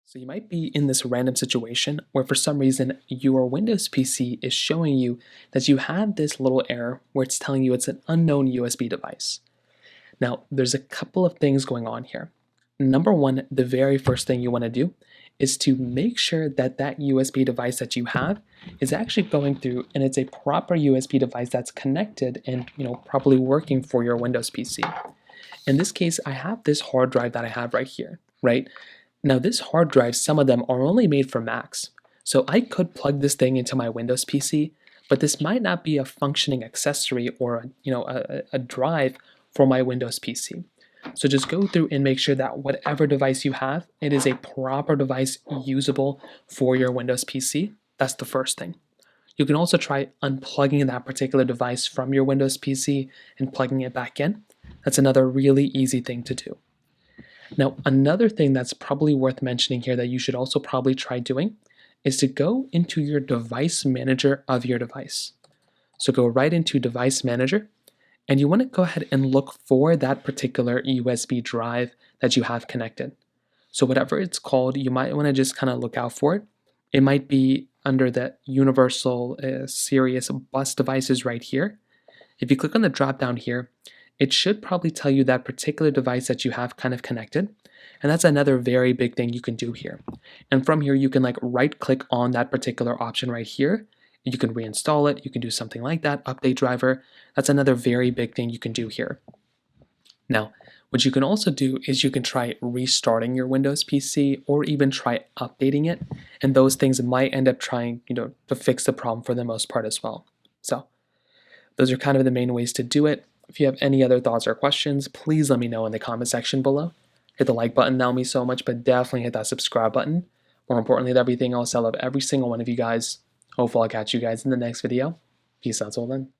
So you might be in this random situation where for some reason your Windows PC is showing you that you have this little error where it's telling you it's an unknown USB device. Now, there's a couple of things going on here. Number one, the very first thing you want to do is to make sure that that USB device that you have is actually going through and it's a proper USB device that's connected and properly working for your Windows PC. In this case, I have this hard drive that I have right here, right? Now this hard drive, some of them are only made for Macs. So I could plug this thing into my Windows PC, but this might not be a functioning accessory or a drive for my Windows PC. So just go through and make sure that whatever device you have, it is a proper device usable for your Windows PC. That's the first thing. You can also try unplugging that particular device from your Windows PC and plugging it back in. That's another really easy thing to do. Now, another thing that's probably worth mentioning here that you should also probably try doing is to go into your device manager of your device. So go right into device manager, and you want to go ahead and look for that particular USB drive that you have connected. So whatever it's called, you might want to just kind of look out for it. It might be under the Universal Serious Bus devices right here. If you click on the drop down here, it should probably tell you that particular device that you have kind of connected. And that's another very big thing you can do here. And from here, you can right click on that particular option right here. You can reinstall it. You can do something like that, update driver. That's another very big thing you can do here. Now, what you can also do is you can try restarting your Windows PC or even try updating it. And those things might end up trying, to fix the problem for the most part as well. So those are kind of the main ways to do it. If you have any other thoughts or questions, please let me know in the comment section below. Hit the like button, that'll mean so much, but definitely hit that subscribe button. More importantly than everything else, I love every single one of you guys. Hopefully I'll catch you guys in the next video. Peace out till then.